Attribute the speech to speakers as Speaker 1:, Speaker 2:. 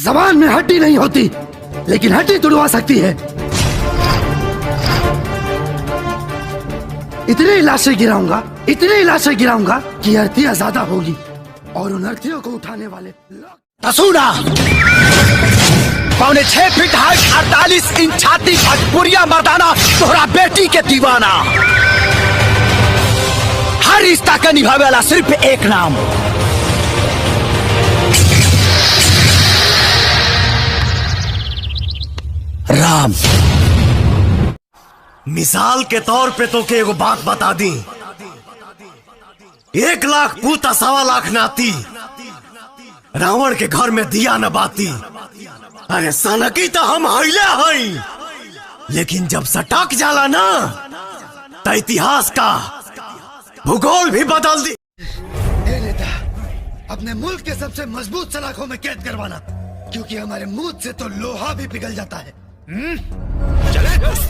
Speaker 1: जबान में हड्डी नहीं होती, लेकिन हड्डी तुड़वा सकती है। इतनी लाशें गिराऊंगा कि अर्थियां ज्यादा होगी और उन अर्थियों को उठाने वाले
Speaker 2: तसूना 6.25 फीट हाइट 48 इंच छाती भटपुरिया मर्दाना तोहरा बेटी के दीवाना। हर रिश्ता का निभावे वाला सिर्फ एक नाम, राम।
Speaker 3: मिसाल के तौर पे तो के एगो बात बता दी, 1 लाख पूता 1.25 लाख नाती, रावण के घर में दिया न बाती। अरे सनकी तो हम हईले हई, लेकिन जब सटक जाला ना तो इतिहास का भूगोल भी बदल दी।
Speaker 1: नेता, अपने मुल्क के सबसे मजबूत सलाखों में कैद करवाना, क्योंकि हमारे मुंह से तो लोहा भी पिघल जाता है। चले